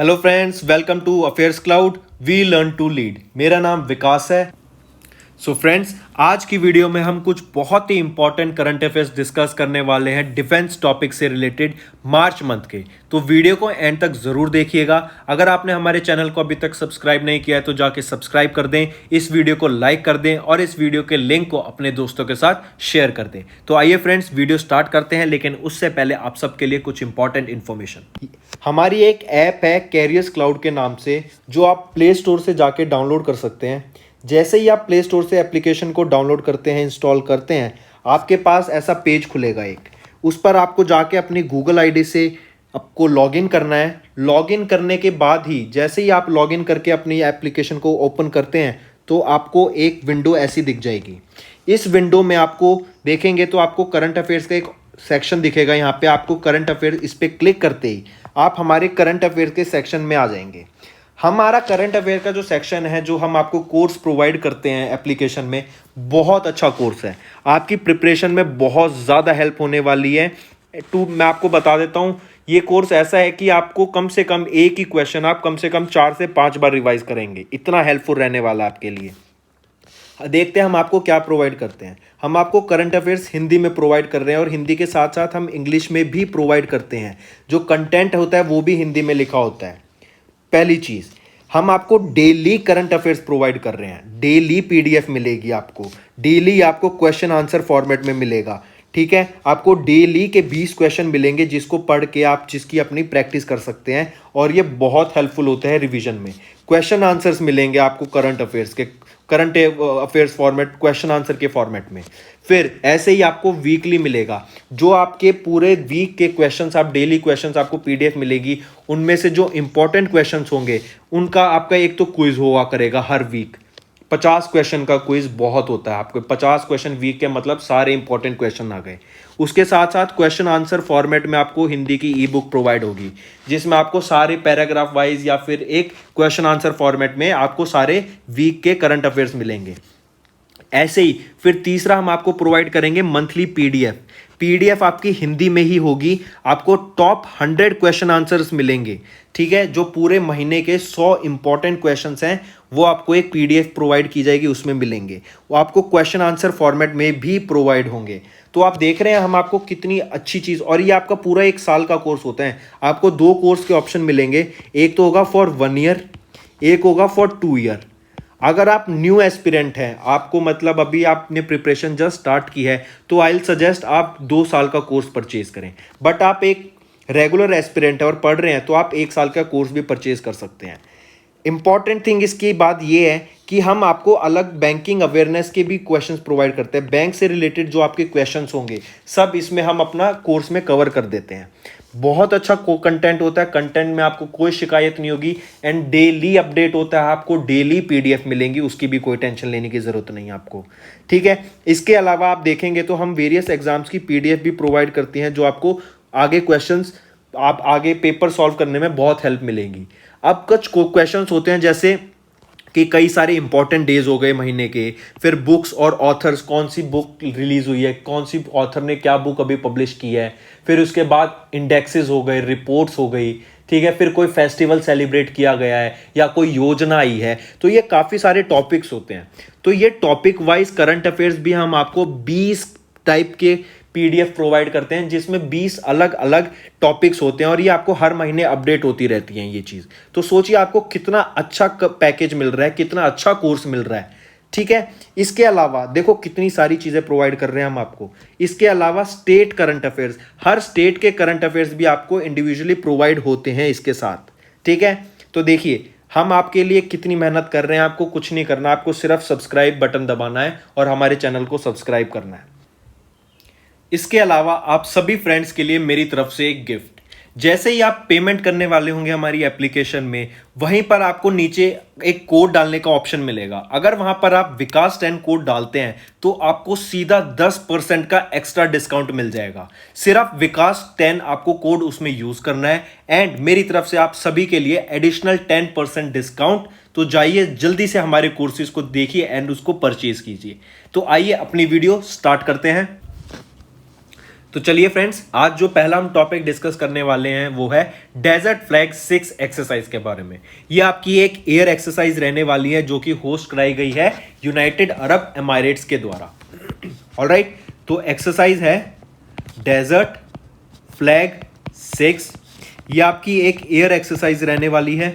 Hello friends, welcome to affairs cloud. We learn to lead. मेरा नाम विकास है। So friends, आज की वीडियो में हम कुछ बहुत ही इंपॉर्टेंट करंट अफेयर्स डिस्कस करने वाले हैं डिफेंस टॉपिक से रिलेटेड मार्च मंथ के। तो वीडियो को एंड तक जरूर देखिएगा। अगर आपने हमारे चैनल को अभी तक सब्सक्राइब नहीं किया है तो जाके सब्सक्राइब कर दें, इस वीडियो को लाइक कर दें और इस वीडियो के लिंक को अपने दोस्तों के साथ शेयर कर दें। तो आइए फ्रेंड्स, वीडियो स्टार्ट करते हैं, लेकिन उससे पहले आप सबके लिए कुछ इंपॉर्टेंट इंफॉर्मेशन। हमारी एक ऐप है कैरियर्स क्लाउड के नाम से, जो आप प्ले स्टोर से जाके डाउनलोड कर सकते हैं। जैसे ही आप प्ले स्टोर से एप्लीकेशन को डाउनलोड करते हैं, इंस्टॉल करते हैं, आपके पास ऐसा पेज खुलेगा एक। उस पर आपको जाके अपनी गूगल आईडी से आपको लॉगिन करना है। लॉगिन करने के बाद ही जैसे ही आप लॉगिन करके अपनी एप्लीकेशन को ओपन करते हैं तो आपको एक विंडो ऐसी दिख जाएगी। इस विंडो में आपको देखेंगे तो आपको करंट अफेयर्स का एक सेक्शन दिखेगा। यहाँ पे आपको करंट अफेयर, इस पर क्लिक करते ही आप हमारे करंट अफेयर के सेक्शन में आ जाएंगे। हमारा करंट अफेयर का जो सेक्शन है, जो हम आपको कोर्स प्रोवाइड करते हैं एप्लीकेशन में, बहुत अच्छा कोर्स है। आपकी प्रिपरेशन में बहुत ज़्यादा हेल्प होने वाली है। मैं आपको बता देता हूँ, ये कोर्स ऐसा है कि आपको कम से कम एक ही क्वेश्चन आप कम से कम 4 से 5 बार रिवाइज करेंगे। इतना हेल्पफुल रहने वाला है आपके लिए। देखते हैं हम आपको क्या प्रोवाइड करते हैं। हम आपको करंट अफेयर्स हिंदी में प्रोवाइड कर रहे हैं और हिंदी के साथ साथ हम इंग्लिश में भी प्रोवाइड करते हैं। जो कंटेंट होता है वो भी हिंदी में लिखा होता है। पहली चीज, हम आपको डेली करंट अफेयर्स प्रोवाइड कर रहे हैं। डेली पीडीएफ मिलेगी आपको, डेली आपको क्वेश्चन आंसर फॉर्मेट में मिलेगा। ठीक है, आपको डेली के 20 क्वेश्चन मिलेंगे जिसको पढ़ के आप जिसकी अपनी प्रैक्टिस कर सकते हैं और ये बहुत हेल्पफुल होते हैं रिवीजन में। क्वेश्चन आंसर्स मिलेंगे आपको current affairs format, question answer के फॉर्मेट में। फिर ऐसे ही आपको वीकली मिलेगा, जो आपके पूरे वीक के क्वेश्चंस, आप डेली क्वेश्चंस आपको पीडीएफ मिलेगी। उनमें से जो इंपॉर्टेंट क्वेश्चंस होंगे उनका आपका एक तो क्विज हुआ करेगा हर वीक। 50 क्वेश्चन का क्विज बहुत होता है। आपको 50 क्वेश्चन वीक के मतलब सारे इंपॉर्टेंट क्वेश्चन आ गए। उसके साथ साथ क्वेश्चन आंसर फॉर्मेट में आपको हिंदी की ई बुक प्रोवाइड होगी, जिसमें आपको सारे पैराग्राफ वाइज या फिर एक क्वेश्चन आंसर फॉर्मेट में आपको सारे वीक के करंट अफेयर्स मिलेंगे। ऐसे ही फिर तीसरा हम आपको प्रोवाइड करेंगे मंथली पीडीएफ। पीडीएफ आपकी हिंदी में ही होगी। आपको टॉप 100 क्वेश्चन आंसर्स मिलेंगे। ठीक है, जो पूरे महीने के 100 इंपॉर्टेंट क्वेश्चंस हैं वो आपको एक पीडीएफ प्रोवाइड की जाएगी, उसमें मिलेंगे। वो आपको क्वेश्चन आंसर फॉर्मेट में भी प्रोवाइड होंगे। तो आप देख रहे हैं हम आपको कितनी अच्छी चीज़, और ये आपका पूरा 1 साल का कोर्स होता है। आपको 2 कोर्स के ऑप्शन मिलेंगे, एक तो होगा फॉर 1 ईयर, एक होगा फॉर 2 ईयर। अगर आप न्यू एस्पिरेंट हैं, आपको मतलब अभी आपने प्रिपरेशन जस्ट स्टार्ट की है, तो आई विल सजेस्ट आप 2 साल का कोर्स परचेज करें। बट आप एक रेगुलर एस्पिरेंट है और पढ़ रहे हैं तो आप 1 साल का कोर्स भी परचेज कर सकते हैं। इंपॉर्टेंट थिंग इसकी बात यह है कि हम आपको अलग बैंकिंग अवेयरनेस के भी क्वेश्चंस प्रोवाइड करते हैं। बैंक से रिलेटेड जो आपके क्वेश्चंस होंगे सब इसमें हम अपना कोर्स में कवर कर देते हैं। बहुत अच्छा कंटेंट होता है। कंटेंट में आपको कोई शिकायत नहीं होगी एंड डेली अपडेट होता है। आपको डेली पीडीएफ मिलेंगी, उसकी भी कोई टेंशन लेने की जरूरत नहीं है आपको। ठीक है, इसके अलावा आप देखेंगे तो हम वेरियस एग्जाम्स की पीडीएफ भी प्रोवाइड करती हैं, जो आपको आगे क्वेश्चंस, आप आगे पेपर सॉल्व करने में बहुत हेल्प मिलेगी। अब कुछ क्वेश्चंस होते हैं जैसे कि कई सारे इंपॉर्टेंट डेज हो गए महीने के, फिर बुक्स और ऑथर्स, कौन सी बुक रिलीज हुई है, कौन सी ऑथर ने क्या बुक अभी पब्लिश की है, फिर उसके बाद इंडेक्सेस हो गए, रिपोर्ट्स हो गई। ठीक है, फिर कोई फेस्टिवल सेलिब्रेट किया गया है या कोई योजना आई है। तो ये काफ़ी सारे टॉपिक्स होते हैं। तो ये टॉपिक वाइज करंट अफेयर्स भी हम आपको 20 टाइप के पीडीएफ प्रोवाइड करते हैं, जिसमें 20 अलग अलग टॉपिक्स होते हैं और ये आपको हर महीने अपडेट होती रहती हैं ये चीज़। तो सोचिए आपको कितना अच्छा पैकेज मिल रहा है, कितना अच्छा कोर्स मिल रहा है। ठीक है, इसके अलावा देखो कितनी सारी चीज़ें प्रोवाइड कर रहे हैं हम आपको। इसके अलावा स्टेट करंट अफेयर्स, हर स्टेट के करंट अफेयर्स भी आपको इंडिविजुअली प्रोवाइड होते हैं इसके साथ। ठीक है, तो देखिए हम आपके लिए कितनी मेहनत कर रहे हैं। आपको कुछ नहीं करना, आपको सिर्फ सब्सक्राइब बटन दबाना है और हमारे चैनल को सब्सक्राइब करना है। इसके अलावा आप सभी फ्रेंड्स के लिए मेरी तरफ से एक गिफ्ट। जैसे ही आप पेमेंट करने वाले होंगे हमारी एप्लीकेशन में, वहीं पर आपको नीचे एक कोड डालने का ऑप्शन मिलेगा। अगर वहां पर आप विकास 10 कोड डालते हैं तो आपको सीधा 10% का एक्स्ट्रा डिस्काउंट मिल जाएगा। सिर्फ विकास 10 आपको कोड उसमें यूज करना है एंड मेरी तरफ से आप सभी के लिए एडिशनल 10% डिस्काउंट। तो जाइए जल्दी से हमारे कोर्सेज को देखिए एंड उसको परचेज कीजिए। तो आइए अपनी वीडियो स्टार्ट करते हैं। तो चलिए फ्रेंड्स, आज जो पहला हम टॉपिक डिस्कस करने वाले हैं वो है डेजर्ट फ्लैग 6 एक्सरसाइज के बारे में। ये आपकी एक एयर एक्सरसाइज रहने वाली है जो कि होस्ट कराई गई है यूनाइटेड अरब एमिरेट्स के द्वारा। ऑलराइट, तो एक्सरसाइज है डेजर्ट फ्लैग 6। ये आपकी एक एयर एक्सरसाइज रहने वाली है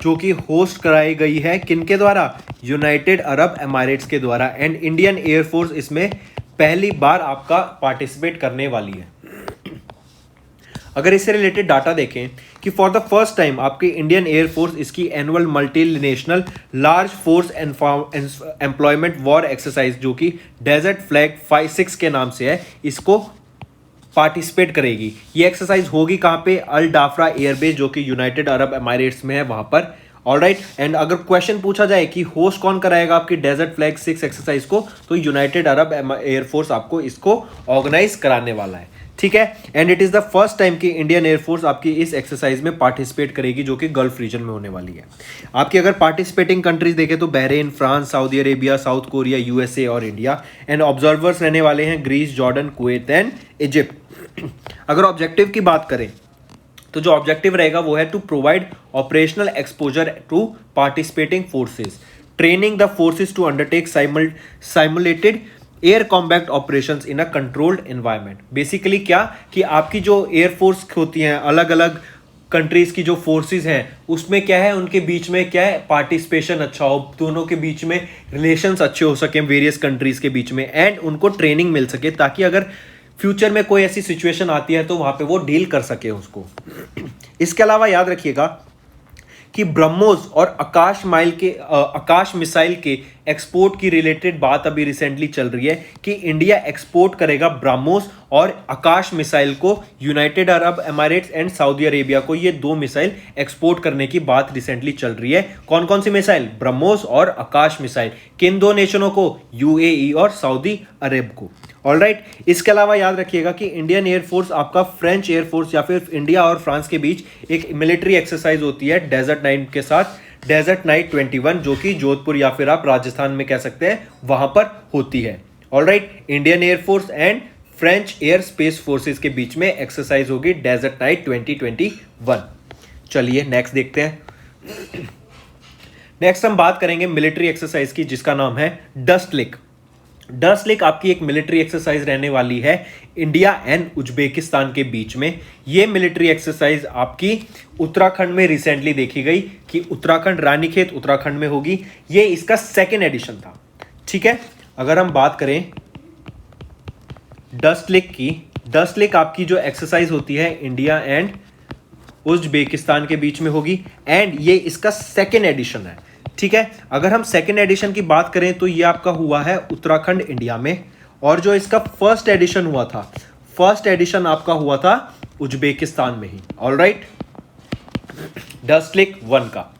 जो कि होस्ट कराई गई है किनके द्वारा? यूनाइटेड अरब एमिरेट्स के द्वारा। एंड इंडियन एयरफोर्स इसमें पहली बार आपका पार्टिसिपेट करने वाली है। अगर इससे रिलेटेड डाटा देखें कि फॉर द फर्स्ट टाइम आपकी इंडियन एयरफोर्स इसकी annual multinational large force employment war exercise जो कि डेजर्ट फ्लैग 5-6 के नाम से है, इसको पार्टिसिपेट करेगी। ये एक्सरसाइज होगी कहाँ पे? अल डाफरा एयरबेस जो कि यूनाइटेड अरब एमिरेट्स में है, वहां पर। ऑलराइट, एंड अगर क्वेश्चन पूछा जाए कि होस्ट कौन कराएगा आपकी डेजर्ट फ्लैग 6 एक्सरसाइज को, तो यूनाइटेड अरब एयरफोर्स आपको इसको ऑर्गेनाइज कराने वाला है। ठीक है, and it is the first time कि इंडियन एयरफोर्स आपकी इस एक्सरसाइज में पार्टिसिपेट करेगी जो कि गल्फ रीजन में होने वाली है। आपकी अगर पार्टिसिपेटिंग कंट्रीज देखें तो Bahrain, France, Saudi Arabia, South Korea, USA और इंडिया। एंड ऑब्जर्वर्स रहने वाले हैं Greece, Jordan, Kuwait and Egypt. अगर ऑब्जेक्टिव की बात करें तो जो ऑब्जेक्टिव रहेगा वो है to provide operational exposure to participating forces, training the forces to undertake simulated air combat operations in a controlled environment. Basically क्या कि आपकी जो एयरफोर्स होती हैं, अलग अलग कंट्रीज की जो फोर्सेस हैं, उसमें क्या है, उनके बीच में क्या है, पार्टिसिपेशन अच्छा हो, दोनों के बीच में रिलेशंस अच्छे हो सके वेरियस कंट्रीज के बीच में, एंड उनको ट्रेनिंग मिल सके ताकि अगर फ्यूचर में कोई ऐसी सिचुएशन आती है तो वहां पे वो डील कर सके उसको। इसके अलावा याद रखिएगा कि ब्रह्मोस और आकाश मिसाइल के एक्सपोर्ट की रिलेटेड बात अभी रिसेंटली चल रही है कि इंडिया एक्सपोर्ट करेगा ब्रह्मोस और आकाश मिसाइल को United Arab Emirates and Saudi Arabia को। ये 2 मिसाइल एक्सपोर्ट करने की बात रिसेंटली चल रही है। कौन कौन सी मिसाइल? ब्रह्मोस और आकाश मिसाइल। किन 2 नेशनों को? यूएई और सऊदी अरब को। ऑलराइट, इसके अलावा याद रखिएगा कि इंडियन एयरफोर्स आपका फ्रेंच एयरफोर्स या फिर इंडिया और फ्रांस के बीच एक मिलिट्री एक्सरसाइज होती है डेजर्ट नाइट के साथ, डेजर्ट नाइट 21, जो कि जोधपुर या फिर आप राजस्थान में कह सकते हैं वहां पर होती है। Alright, Indian air force and French air space forces के बीच में एक्सरसाइज होगी डेजर्ट नाइट 2021। चलिए नेक्स्ट देखते हैं। नेक्स्ट हम बात करेंगे मिलिट्री एक्सरसाइज की जिसका नाम है डस्ट लेक। डस्ट लेक आपकी एक मिलिट्री एक्सरसाइज रहने वाली है इंडिया एंड उज्बेकिस्तान के बीच में। ये मिलिट्री एक्सरसाइज आपकी उत्तराखंड में रिसेंटली देखी गई कि उत्तराखंड, रानीखेत उत्तराखंड में होगी। ये इसका 2nd एडिशन था। ठीक है, अगर हम बात करें डस्ट लेक की, डस्ट लेक आपकी जो एक्सरसाइज होती है इंडिया एंड उज्बेकिस्तान के बीच में होगी, एंड ये इसका 2nd एडिशन है। ठीक है, अगर हम 2nd एडिशन की बात करें तो ये आपका हुआ है उत्तराखंड इंडिया में, और जो इसका 1st एडिशन हुआ था, 1st एडिशन आपका हुआ था उज्बेकिस्तान में ही। ऑलराइट, डस्ट लेक 1 का।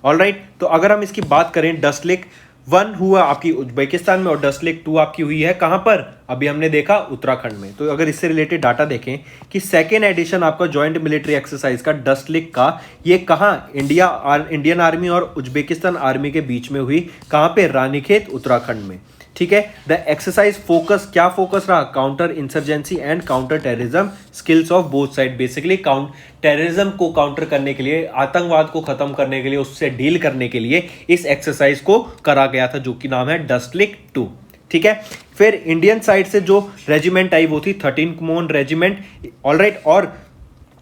ऑलराइट, तो अगर हम इसकी बात करें, डस्ट लेक 1 हुआ आपकी उज्बेकिस्तान में और डस्ट लेक 2 आपकी हुई है कहां पर? अभी हमने देखा उत्तराखंड में। तो अगर इससे रिलेटेड डाटा देखें कि 2nd एडिशन आपका जॉइंट मिलिट्री एक्सरसाइज का डस्ट लेक का, ये कहां? इंडियन आर्मी और उज्बेकिस्तान आर्मी के बीच में हुई। कहां पे? रानीखेत उत्तराखंड में। ठीक है, द एक्सरसाइज फोकस क्या फोकस रहा? Counter insurgency and counter terrorism skills of both side. Basically terrorism को काउंटर करने के लिए, आतंकवाद को खत्म करने के लिए, उससे डील करने के लिए इस एक्सरसाइज को करा गया था जो कि नाम है डस्ट लेक 2। ठीक है, फिर इंडियन साइड से जो रेजिमेंट आई वो थी 13 कमोन रेजिमेंट। ऑलराइट, और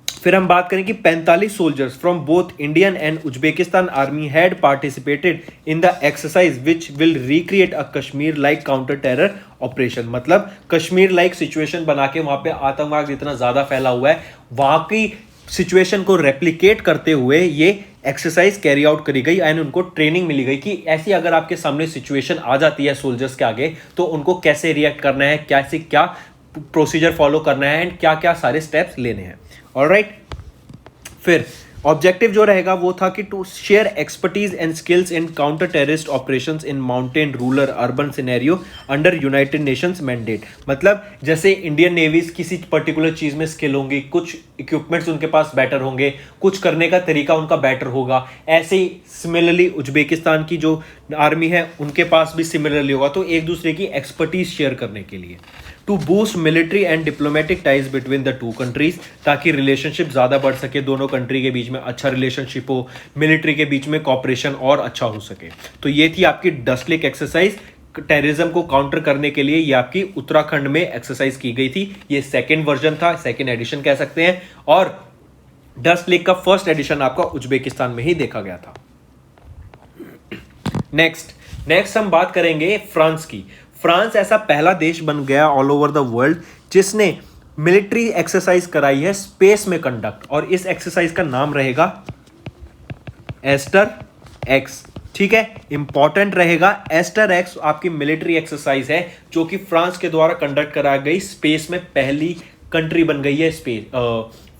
फिर हम बात करें कि 45 soldiers from both Indian and Uzbekistan army had participated in the exercise which will recreate a Kashmir like counter terror operation. मतलब कश्मीर लाइक सिचुएशन बना के, वहां पे आतंकवाद इतना ज्यादा फैला हुआ है, वहां की सिचुएशन को रेप्लिकेट करते हुए ये एक्सरसाइज कैरी आउट करी गई एंड उनको ट्रेनिंग मिली गई कि ऐसी अगर आपके सामने सिचुएशन आ जाती है सोल्जर्स के आगे तो उनको कैसे रिएक्ट करना है, कैसे क्या प्रोसीजर फॉलो करना है एंड क्या क्या सारे स्टेप्स लेने हैं। ऑलराइट, फिर ऑब्जेक्टिव जो रहेगा वो था कि to share expertise and skills in counter terrorist operations in mountain, rural, urban scenario under United Nations mandate. मतलब जैसे इंडियन नेवीज किसी पर्टिकुलर चीज में स्किल होंगी, कुछ इक्विपमेंट्स उनके पास बेटर होंगे, कुछ करने का तरीका उनका बेटर होगा। ऐसे ही सिमिलरली उज्बेकिस्तान की जो आर्मी है उनके पास भी सिमिलरली होगा। तो एक दूसरे की एक्सपर्टीज शेयर करने के लिए, to boost military and diplomatic ties between the two countries, ताकि रिलेशनशिप ज़्यादा बढ़ सके, दोनों कंट्री के बीच में अच्छा रिलेशनशिप हो, मिलिट्री के बीच में कॉपरेशन और अच्छा हो सके। तो ये थी आपकी डस्ट लेक एक्सरसाइज। टेररिज्म को काउंटर करने के लिए ये आपकी उत्तराखंड में एक्सरसाइज की गई थी। ये सेकेंड वर्जन था, सेकेंड एडिशन कह सकते हैं, और डस्ट लेक का फर्स्ट एडिशन आपका उज्बेकिस्तान में ही देखा गया था। नेक्स्ट हम बात करेंगे फ्रांस की। फ्रांस ऐसा पहला देश बन गया ऑल ओवर द वर्ल्ड जिसने मिलिट्री एक्सरसाइज कराई है स्पेस में कंडक्ट, और इस एक्सरसाइज का नाम रहेगा एस्टर एक्स। ठीक है, इंपॉर्टेंट रहेगा। एस्टर एक्स आपकी मिलिट्री एक्सरसाइज है जो कि फ्रांस के द्वारा कंडक्ट कराई गई, स्पेस में पहली कंट्री बन गई है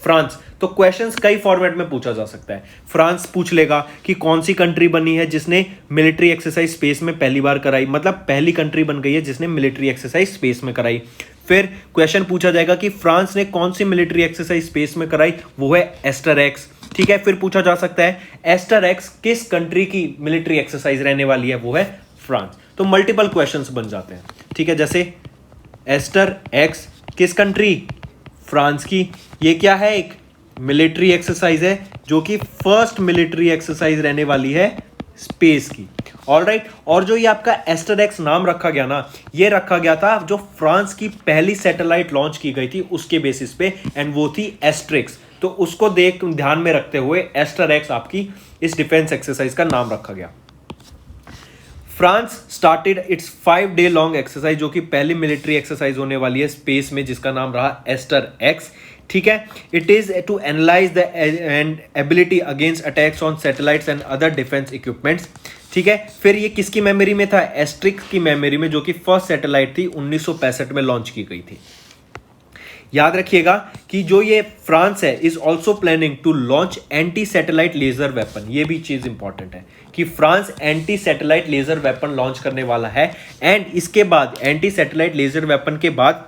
फ्रांस। तो क्वेश्चंस कई फॉर्मेट में पूछा जा सकता है। फ्रांस पूछ लेगा कि कौन सी कंट्री बनी है जिसने मिलिट्री एक्सरसाइज स्पेस में पहली बार कराई, मतलब पहली कंट्री बन गई है जिसने मिलिट्री एक्सरसाइज स्पेस में कराई। फिर क्वेश्चन पूछा जाएगा कि फ्रांस ने कौन सी मिलिट्री एक्सरसाइज स्पेस में कराई, वो है एस्टर एक्स। ठीक है, फिर पूछा जा सकता है एस्टर एक्स किस कंट्री की मिलिट्री एक्सरसाइज रहने वाली है, वो है फ्रांस। तो मल्टीपल क्वेश्चंस बन जाते हैं। ठीक है, जैसे एस्टर एक्स किस कंट्री, फ्रांस की। ये क्या है, एक मिलिट्री एक्सरसाइज है जो कि फर्स्ट मिलिट्री एक्सरसाइज रहने वाली है स्पेस की। ऑलराइट, और जो ये आपका एस्टर एक्स नाम रखा गया ना, ये रखा गया था जो फ्रांस की पहली सैटेलाइट लॉन्च की गई थी उसके बेसिस पे, एंड वो थी एस्ट्रिक्स। तो उसको ध्यान में रखते हुए एस्टर एक्स आपकी इस डिफेंस एक्सरसाइज का नाम रखा गया। France started it's 5 day long exercise, जो कि पहली मिलिट्री एक्सरसाइज होने वाली है स्पेस में, जिसका नाम रहा एस्टर एक्स। ठीक है, it is to analyse the ability against attacks on satellites and other defence equipments. ठीक है, फिर ये किसकी मेमोरी में था, एस्ट्रिक्स की मेमोरी में, जो कि फर्स्ट सैटेलाइट थी 1965 में लॉन्च की गई थी। याद रखिएगा कि जो ये फ्रांस है is also planning to launch anti satellite laser weapon. ये भी चीज इंपॉर्टेंट है कि France anti satellite laser weapon launch करने वाला है, एंड इसके बाद एंटी सैटेलाइट लेजर वेपन के बाद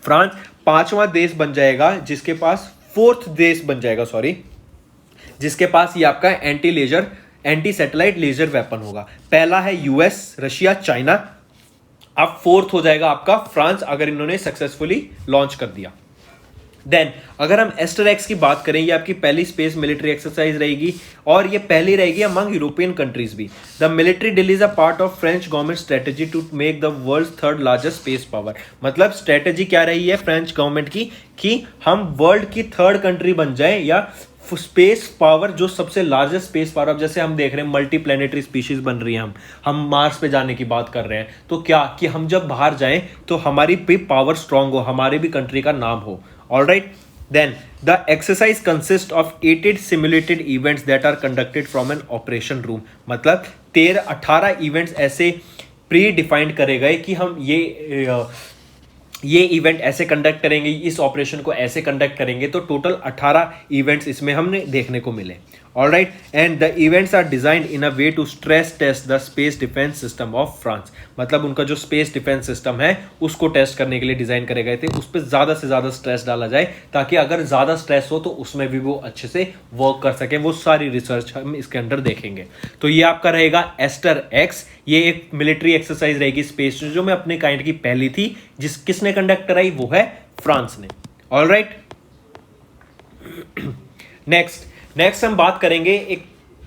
फ्रांस 5वां देश बन जाएगा, जिसके पास 4th देश बन जाएगा, सॉरी, जिसके पास ये आपका एंटी सैटेलाइट लेजर वेपन होगा। पहला है यूएस, रशिया, चाइना। अब 4th हो जाएगा आपका फ्रांस, अगर इन्होंने सक्सेसफुली लॉन्च कर दिया। देन अगर हम एस्टर एक्स की बात करें, ये आपकी पहली स्पेस मिलिट्री एक्सरसाइज रहेगी, और ये पहली रहेगी अमंग यूरोपियन कंट्रीज भी। The military drill is a part of French government strategy to make the world 3rd largest space power. मतलब स्ट्रेटेजी क्या रही है फ्रेंच गवर्नमेंट की कि हम वर्ल्ड की 3rd कंट्री बन जाए, या स्पेस पावर जो सबसे लार्जेस्ट स्पेस पावर। अब जैसे हम देख रहे हैं मल्टी प्लेनेटरी स्पीशीज बन रही हैं, हम मार्स पे जाने की बात कर रहे हैं, तो क्या कि हम जब बाहर जाएं तो हमारी भी पावर स्ट्रांग हो, हमारी भी कंट्री का नाम हो। Alright, then the exercise consist of 8 simulated events that are conducted from an operation room. मतलब 18 इवेंट्स ऐसे प्री डिफाइंड करे गए कि हम ये इवेंट ऐसे कंडक्ट करेंगे, इस ऑपरेशन को ऐसे कंडक्ट करेंगे। तो टोटल 18 इवेंट्स इसमें हमने देखने को मिले। Alright, and the events are designed in a way to stress test the space defence system of France. मतलब उनका जो स्पेस डिफेंस सिस्टम है उसको टेस्ट करने के लिए डिजाइन करे गए थे, उस पर ज्यादा से ज्यादा स्ट्रेस डाला जाए, ताकि अगर ज्यादा स्ट्रेस हो तो उसमें भी वो अच्छे से वर्क कर सके। वो सारी रिसर्च हम इसके अंदर देखेंगे। तो ये आपका रहेगा एस्टर एक्स। ये एक मिलिट्री एक्सरसाइज रहेगी स्पेस जो में अपने काइंड की पहली थी, किसने कंडक्ट कराई, वो है फ्रांस ने। ऑलराइट, नेक्स्ट हम बात करेंगे एक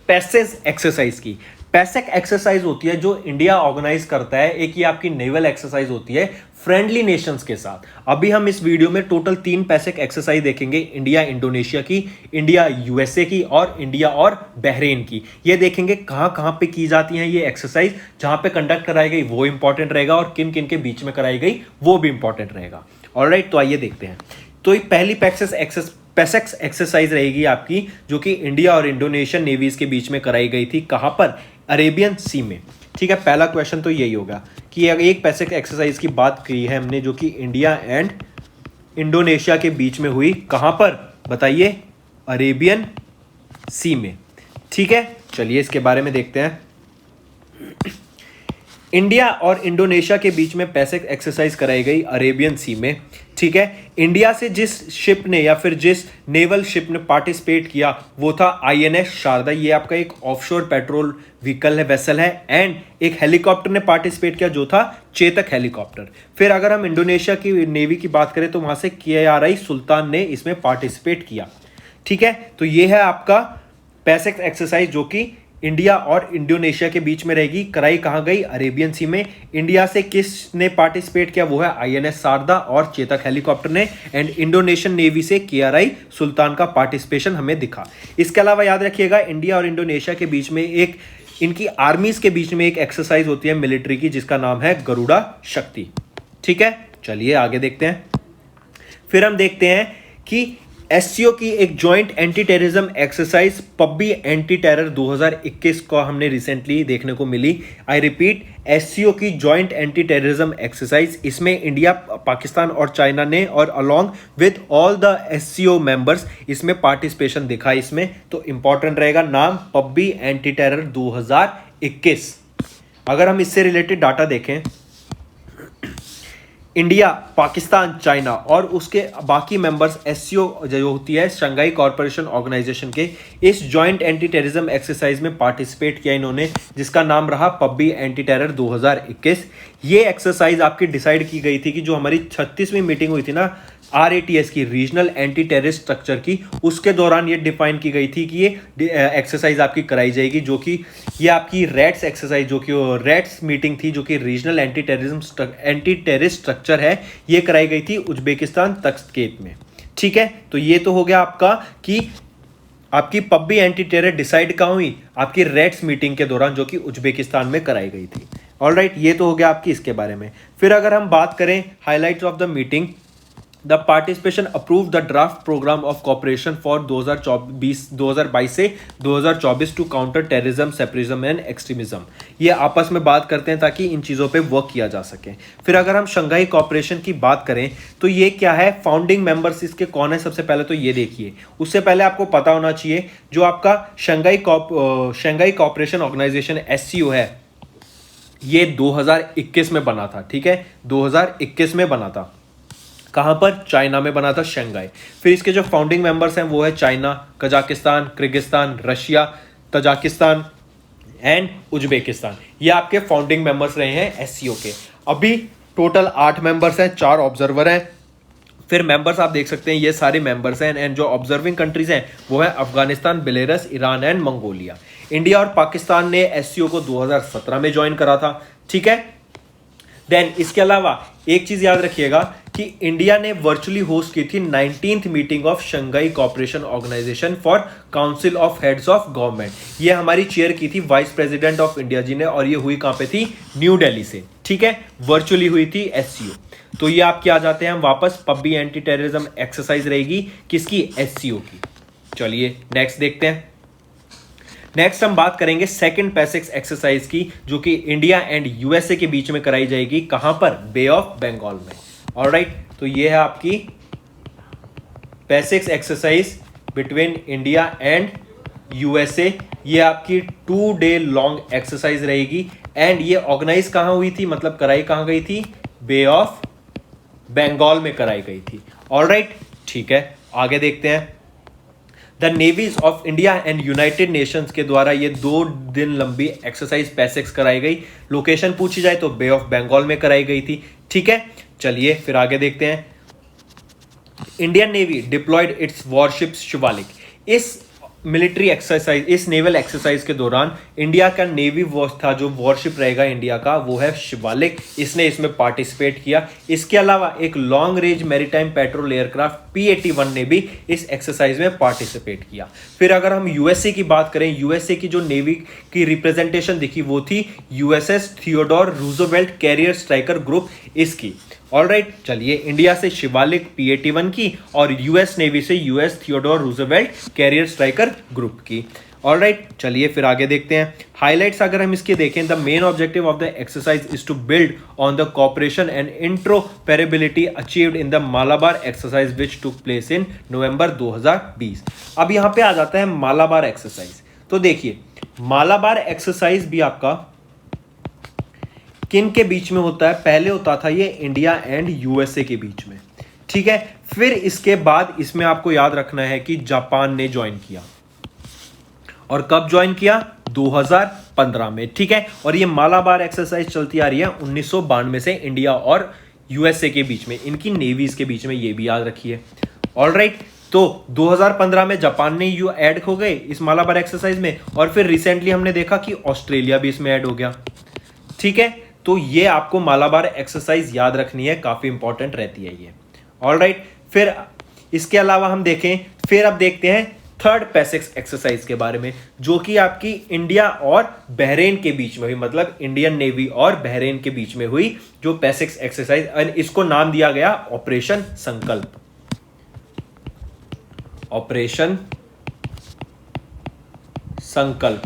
पैसेज एक्सरसाइज की। पैसेक एक्सरसाइज होती है जो इंडिया ऑर्गेनाइज करता है, एक ये आपकी नेवल एक्सरसाइज होती है फ्रेंडली नेशंस के साथ। अभी हम इस वीडियो में टोटल 3 पैसेक एक्सरसाइज देखेंगे, इंडिया इंडोनेशिया की, इंडिया यूएसए की, और इंडिया और बहरीन की। ये देखेंगे कहां कहां पे की जाती हैं ये एक्सरसाइज, जहां पे कंडक्ट कराई गई वो इंपॉर्टेंट रहेगा, और किन किन के बीच में कराई गई वो भी इंपॉर्टेंट रहेगा। ऑलराइट, तो आइए देखते हैं। तो ये पहली पैसेक्स एक्सरसाइज रहेगी आपकी, जो कि इंडिया और इंडोनेशियन नेवीज के बीच में कराई गई थी। कहां पर, अरेबियन सी में। ठीक है, पहला क्वेश्चन तो यही होगा कि एक पैसेक एक्सरसाइज की बात की है हमने, जो कि इंडिया एंड इंडोनेशिया के बीच में हुई। कहां पर बताइए, अरेबियन सी में। ठीक है, चलिए इसके बारे में देखते हैं। इंडिया और इंडोनेशिया के बीच में पैसेक एक्सरसाइज कराई गई अरेबियन सी में। ठीक है। इंडिया से जिस शिप ने या फिर जिस नेवल शिप ने पार्टिसिपेट किया वो था INS शारदा। ये आपका एक ऑफशोर पेट्रोल व्हीकल है, वेसल है। एंड एक हेलीकॉप्टर ने पार्टिसिपेट किया जो था चेतक हेलीकॉप्टर। फिर अगर हम इंडोनेशिया की नेवी की बात करें तो वहां से KRI सुल्तान ने इसमें पार्टिसिपेट किया, ठीक है। तो ये है आपका पैसिफिक एक्सरसाइज जो कि इंडिया और इंडोनेशिया के बीच में रहेगी। कराई कहां गई? अरेबियन सी में। इंडिया से किसने पार्टिसिपेट किया? वो है INS शारदा और चेतक हेलीकॉप्टर ने। एंड इंडोनेशियन नेवी से KRI सुल्तान का पार्टिसिपेशन हमें दिखा। इसके अलावा याद रखिएगा इंडिया और इंडोनेशिया के बीच में एक इनकी आर्मीज के बीच में एक एक्सरसाइज होती है मिलिट्री की जिसका नाम है गरुड़ा शक्ति, ठीक है। चलिए आगे देखते हैं। फिर हम देखते हैं कि SCO की एक joint anti terrorism exercise Pabbi anti terror 2021 को हमने रिसेंटली देखने को मिली। आई रिपीट, SCO की जॉइंट एंटी टेररिज्म एक्सरसाइज, इसमें इंडिया, पाकिस्तान और चाइना ने और along with all the SCO members इसमें पार्टिसिपेशन दिखा। इसमें तो इंपॉर्टेंट रहेगा नाम पब्बी एंटी टेरर 2021। अगर हम इससे रिलेटेड डाटा देखें, इंडिया, पाकिस्तान, चाइना और उसके बाकी मेंबर्स SCO जो होती है शंघाई कॉरपोरेशन ऑर्गेनाइजेशन के, इस जॉइंट एंटी टेररिज्म एक्सरसाइज में पार्टिसिपेट किया इन्होंने जिसका नाम रहा पब्बी एंटी टेरर 2021। ये एक्सरसाइज आपकी डिसाइड की गई थी कि जो हमारी 36वीं मीटिंग हुई थी ना RATS की, रीजनल एंटी टेररिस्ट स्ट्रक्चर की, उसके दौरान ये डिफाइन की गई थी कि ये एक्सरसाइज आपकी कराई जाएगी, जो कि ये आपकी रेट्स एक्सरसाइज, जो कि रेट्स मीटिंग थी, जो कि रीजनल एंटी टेररिस्ट स्ट्रक्चर है, ये कराई गई थी उज्बेकिस्तान तश्केंत में, ठीक है। तो ये तो हो गया आपका कि आपकी पब्बी एंटी टेरर डिसाइड कहाँ हुई? आपकी रेट्स मीटिंग के दौरान, जो कि उज्बेकिस्तान में कराई गई थी। ऑलराइट, ये तो हो गया आपकी इसके बारे में। फिर अगर हम बात करें highlights of the meeting, the participation approve the draft programme of cooperation for 2022 से 2024 to counter terrorism, separatism and extremism. ये आपस में बात करते हैं ताकि इन चीज़ों पे वर्क किया जा सके। फिर अगर हम शंघाई कॉपरेशन की बात करें तो ये क्या है, फाउंडिंग मेंबर्स इसके कौन है? सबसे पहले तो ये देखिए, उससे पहले आपको पता होना चाहिए जो आपका शंघाई कॉपरेशन ऑर्गेनाइजेशन SCO है, ये 2021 में बना था, ठीक है। 2021 में बना था। कहां पर? चाइना में बना था, शंघाई। फिर इसके जो फाउंडिंग मेंबर्स हैं वो है China, Kazakhstan, Kyrgyzstan, Russia, Tajikistan and Uzbekistan. ये आपके फाउंडिंग मेंबर्स रहे हैं SCO के। अभी टोटल 8 मेंबर्स हैं, 4 ऑब्जर्वर हैं। फिर मेंबर्स आप देख सकते हैं ये सारे मेंबर्स हैं। एंड जो ऑब्जर्विंग कंट्रीज हैं वो है Afghanistan, Belarus, Iran and Mongolia. India और पाकिस्तान ने SCO को 2017 में ज्वाइन करा था, ठीक है। देन इसके अलावा एक चीज याद रखिएगा कि इंडिया ने वर्चुअली होस्ट की थी 19th meeting of Shanghai cooperation organisation for council of heads of government. ये हमारी चेयर की थी vice president of India ji ने, और ये हुई कहां पे थी? न्यू दिल्ली से, ठीक है। वर्चुअली हुई थी SCO। तो ये आपके आ जाते हैं हम वापस, पब्बी एंटी टेररिज्म एक्सरसाइज रहेगी किसकी? SCO की। चलिए नेक्स्ट देखते हैं। नेक्स्ट हम बात करेंगे सेकंड पैसिफिक एक्सरसाइज की, जो कि इंडिया एंड USA के बीच में कराई जाएगी। कहां पर? बे ऑफ बंगाल में। ऑलराइट, तो ये है आपकी Pacific exercise between India and USA। ये आपकी 2 डे लॉन्ग एक्सरसाइज रहेगी। एंड ये ऑर्गेनाइज कहां हुई थी, मतलब कराई कहां गई थी? बे ऑफ बंगाल में कराई गई थी। ऑलराइट, ठीक है, आगे देखते हैं। The navies of India and United Nations के द्वारा ये 2 दिन लंबी एक्सरसाइज पैसिफिक कराई गई। लोकेशन पूछी जाए तो बे ऑफ बंगाल में कराई गई थी, ठीक है। चलिए फिर आगे देखते हैं। Indian navy deployed its warships Shivalik. इस मिलिट्री एक्सरसाइज, इस नेवल एक्सरसाइज के दौरान इंडिया का नेवी था जो वॉरशिप रहेगा इंडिया का, वो है शिवालिक। इसने इसमें पार्टिसिपेट किया। इसके अलावा एक long range maritime petrol aircraft P-81 ने भी इस एक्सरसाइज में पार्टिसिपेट किया। फिर अगर हम USA की बात करें, USA की जो नेवी की रिप्रेजेंटेशन दिखी वो थी USS Theodore Roosevelt carrier striker group इसकी। ऑलराइट, चलिए इंडिया से शिवालिक P-81 की और US नेवी से US Theodore Roosevelt carrier striker group की। ऑलराइट, चलिए फिर आगे देखते हैं। हाइलाइट्स अगर हम इसके देखें, the main objective of the exercise is to build on the cooperation and interoperability achieved in the Malabar exercise which took place in November 2020। अब यहां पे आ जाता है मालाबार एक्सरसाइज। तो देखिए, मालाबार एक्सरसाइज भी आपका किन के बीच में होता है? पहले होता था ये इंडिया एंड USA के बीच में, ठीक है। फिर इसके बाद इसमें आपको याद रखना है कि जापान ने ज्वाइन किया, और कब ज्वाइन किया? 2015 में, ठीक है। और ये मालाबार एक्सरसाइज चलती आ रही है 1992 से इंडिया और यूएसए के बीच में, इनकी नेवीज के बीच में, ये भी याद रखिए। ऑलराइट, तो 2015 में जापान ने यू ऐड हो गए इस मालाबार एक्सरसाइज में, और फिर रिसेंटली हमने देखा कि ऑस्ट्रेलिया भी इसमें ऐड हो गया, ठीक है। तो ये आपको मालाबार एक्सरसाइज याद रखनी है, काफी इंपॉर्टेंट रहती है ये। ऑलराइट, फिर इसके अलावा हम देखें, फिर अब देखते हैं थर्ड पैसिक्स एक्सरसाइज के बारे में, जो कि आपकी इंडिया और बहरेन के बीच में हुई, मतलब इंडियन नेवी और बहरेन के बीच में हुई जो पैसिक्स एक्सरसाइज, और इसको नाम दिया गया ऑपरेशन संकल्प। ऑपरेशन संकल्प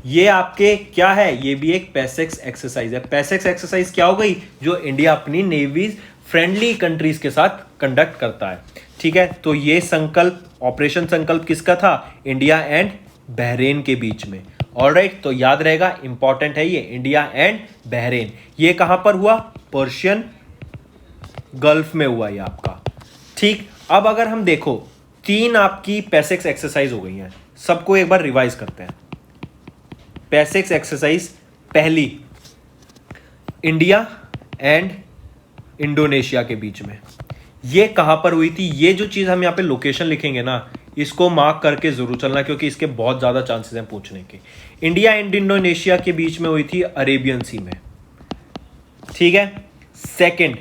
ये आपके क्या है? ये भी एक पैसिक्स एक्सरसाइज है। पैसिक्स एक्सरसाइज क्या हो गई? जो इंडिया अपनी नेवी फ्रेंडली कंट्रीज के साथ कंडक्ट करता है, ठीक है। तो ये संकल्प, ऑपरेशन संकल्प किसका था? इंडिया एंड बहरेन के बीच में। ऑलराइट, तो याद रहेगा, इंपॉर्टेंट है ये, इंडिया एंड बहरेन। ये कहां पर हुआ? पर्शियन गल्फ में हुआ ये आपका, ठीक। अब अगर हम देखो, तीन आपकी पैसिक्स एक्सरसाइज हो गई हैं, सबको एक बार रिवाइज करते हैं। पैसिक्स एक्सरसाइज पहली, इंडिया एंड इंडोनेशिया के बीच में, ये कहां पर हुई थी? ये जो चीज हम यहां पे लोकेशन लिखेंगे ना, इसको मार्क करके जरूर चलना, क्योंकि इसके बहुत ज्यादा चांसेस हैं पूछने के। इंडिया एंड इंडोनेशिया के बीच में हुई थी अरेबियन सी में, ठीक है। सेकंड,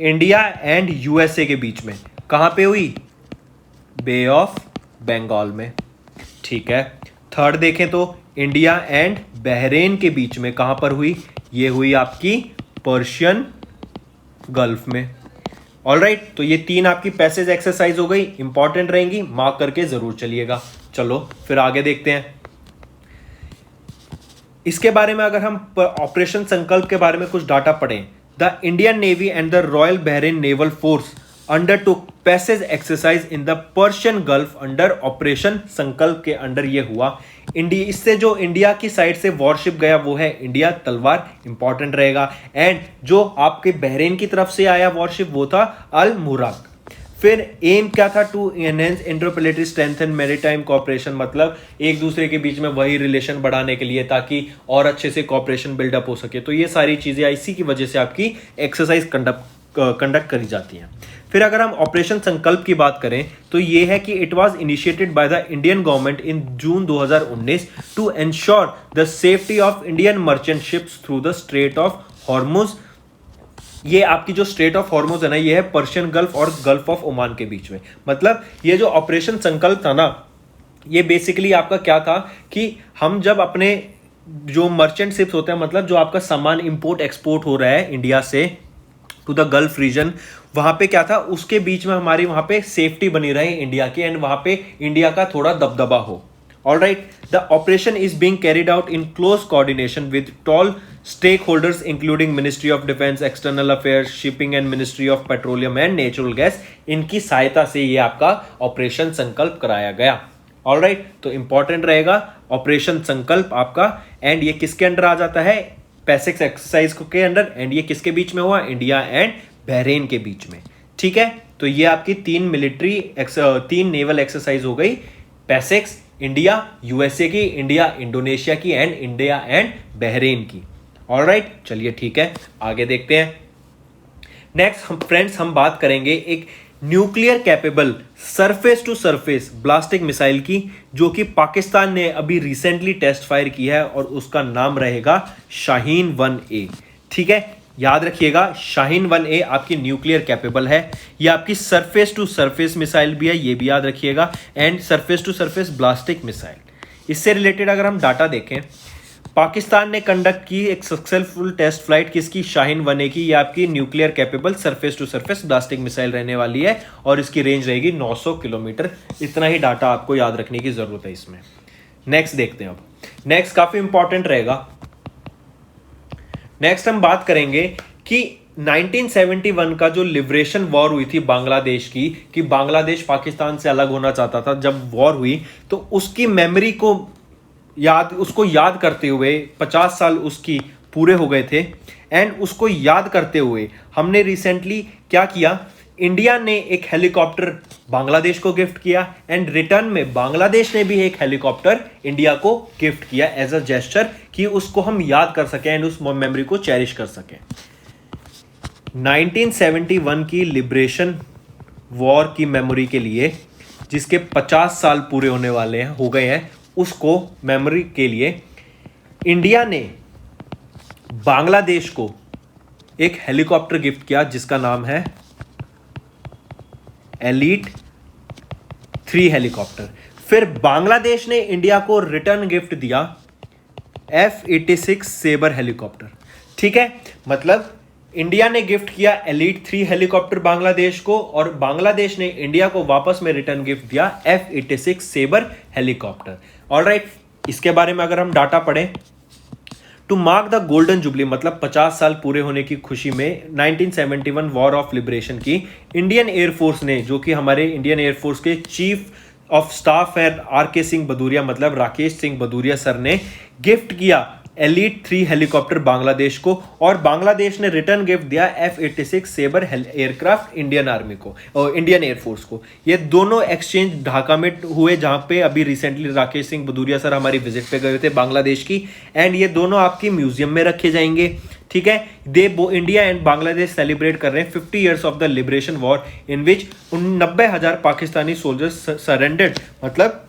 इंडिया एंड यूएसए के बीच में कहां पे हुई? बे ऑफ बंगाल में, ठीक है। थर्ड देखें तो इंडिया एंड बहरेन के बीच में कहां पर हुई? ये हुई आपकी पर्शियन गल्फ में। ऑलराइट, तो ये तीन आपकी पैसेज एक्सरसाइज हो गई, इंपॉर्टेंट रहेंगी, मार्क करके जरूर चलिएगा। चलो फिर आगे देखते हैं। इसके बारे में अगर हम ऑपरेशन संकल्प के बारे में कुछ डाटा पढ़ें, the Indian navy and the royal Bahrain naval force undertook passage exercise in the Persian gulf under operation संकल्प के अंडर ये हुआ। इंडिया, इससे जो इंडिया की साइड से वॉरशिप गया वो है इंडिया तलवार, इंपॉर्टेंट रहेगा। एंड जो आपके बहरेन की तरफ से आया वॉरशिप वो था अल मुराक। फिर एम क्या था? To enhance interoperability strength and maritime cooperation, मतलब एक दूसरे के बीच में वही रिलेशन बढ़ाने के लिए, ताकि और अच्छे से कोऑपरेशन बिल्डअप हो सके। तो ये सारी चीजें इसी की वजह से आपकी एक्सरसाइज कंडक्ट करी जाती हैं। फिर अगर हम ऑपरेशन संकल्प की बात करें तो ये है कि it was initiated by the Indian government in June 2019 to ensure the safety of Indian merchant ships through the strait of Hormuz. ये आपकी जो स्ट्रेट ऑफ हॉर्मुज है ना, ये है पर्शियन गल्फ और गल्फ ऑफ ओमान के बीच में। मतलब ये जो ऑपरेशन संकल्प था ना, ये बेसिकली आपका क्या था कि हम जब अपने जो मर्चेंट शिप्स होते हैं, मतलब जो आपका सामान इंपोर्ट एक्सपोर्ट हो रहा है इंडिया से टू द गल्फ रीजन, वहां पे क्या था, उसके बीच में हमारी वहां पे सेफ्टी बनी रहे इंडिया की, एंड वहां पे इंडिया का थोड़ा दबदबा हो। Alright, the operation is being carried out in close coordination with tall stake holders including ministry of defence, external affairs, shipping and ministry of petroleum and natural gas. इनकी सहायता से ये आपका ऑपरेशन संकल्प कराया गया। ऑलराइट, तो इंपॉर्टेंट रहेगा ऑपरेशन संकल्प आपका, एंड ये किसके अंडर आ जाता है? पैसिक्स एक्सरसाइज के अंडर। एंड ये किसके बीच में हुआ? इंडिया एंड बहरेन के बीच में, ठीक है। तो ये आपकी तीन नेवल एक्सरसाइज हो गई, पैसिक्स, इंडिया यूएसए की, इंडिया इंडोनेशिया की, एंड इंडिया एंड बहरेन की। ऑलराइट, चलिए ठीक है, आगे देखते हैं। नेक्स्ट फ्रेंड्स हम बात करेंगे एक nuclear capable surface to surface ballistic missile की, जो कि पाकिस्तान ने अभी रिसेंटली टेस्ट फायर किया है, और उसका नाम रहेगा शाहीन 1A, ठीक है। याद रखिएगा, शाहीन 1A आपकी न्यूक्लियर कैपेबल है। ये आपकी सरफेस टू सरफेस मिसाइल भी है, ये भी याद रखिएगा, and surface to surface ballistic missile. इससे रिलेटेड अगर हम डाटा देखें, पाकिस्तान ने कंडक्ट की एक सक्सेसफुल टेस्ट फ्लाइट किसकी? शाहीन 1A की। ये आपकी nuclear capable surface to surface ballistic missile रहने वाली है, और इसकी रेंज रहेगी 900 किलोमीटर। इतना ही डाटा आपको याद रखने की जरूरत है इसमें। नेक्स्ट देखते हैं। अब नेक्स्ट काफी इंपॉर्टेंट रहेगा। नेक्स्ट हम बात करेंगे कि 1971 का जो लिबरेशन वॉर हुई थी बांग्लादेश की, कि बांग्लादेश पाकिस्तान से अलग होना चाहता था, जब वॉर हुई तो उसकी मेमोरी को उसको याद करते हुए 50 साल उसकी पूरे हो गए थे, एंड उसको याद करते हुए हमने रिसेंटली क्या किया, इंडिया ने एक हेलीकॉप्टर बांग्लादेश को गिफ्ट किया एंड रिटर्न में बांग्लादेश ने भी एक हेलीकॉप्टर इंडिया को गिफ्ट किया एज अ जेस्चर कि उसको हम याद कर सकें एंड उस मेमोरी को चेरिश कर सकें। 1971 की लिबरेशन वॉर की मेमोरी के लिए, जिसके 50 साल पूरे होने वाले हैं, हो गए हैं, उसको मेमोरी के लिए इंडिया ने बांग्लादेश को एक हेलीकॉप्टर गिफ्ट किया जिसका नाम है एलीट 3 हेलीकॉप्टर। फिर बांग्लादेश ने इंडिया को रिटर्न गिफ्ट दिया F-86 सेबर हेलीकॉप्टर। ठीक है, मतलब इंडिया ने गिफ्ट किया एलीट 3 हेलीकॉप्टर बांग्लादेश को और बांग्लादेश ने इंडिया को वापस में रिटर्न गिफ्ट दिया F-86 सेबर हेलीकॉप्टर। ऑलराइट, इसके बारे में अगर हम डाटा पढ़ें, to mark the golden jubilee, मतलब 50 साल पूरे होने की खुशी में 1971 वॉर ऑफ लिबरेशन की इंडियन एयरफोर्स ने, जो कि हमारे इंडियन एयरफोर्स के चीफ ऑफ स्टाफ है RK सिंह भदौरिया, मतलब राकेश सिंह भदौरिया सर ने गिफ्ट किया एलीट 3 हेलीकॉप्टर बांग्लादेश को और बांग्लादेश ने रिटर्न गिफ्ट दिया F-86 sabre aircraft Indian army को और इंडियन एयरफोर्स को। ये दोनों एक्सचेंज ढाका में हुए, जहां पे अभी रिसेंटली राकेश सिंह भदौरिया सर हमारी विजिट पे गए थे बांग्लादेश की, एंड ये दोनों आपकी म्यूजियम में रखे जाएंगे। ठीक है, इंडिया एंड बांग्लादेश सेलिब्रेट कर रहे हैं 50 years of the liberation war in which 90,000 Pakistani soldiers surrendered, मतलब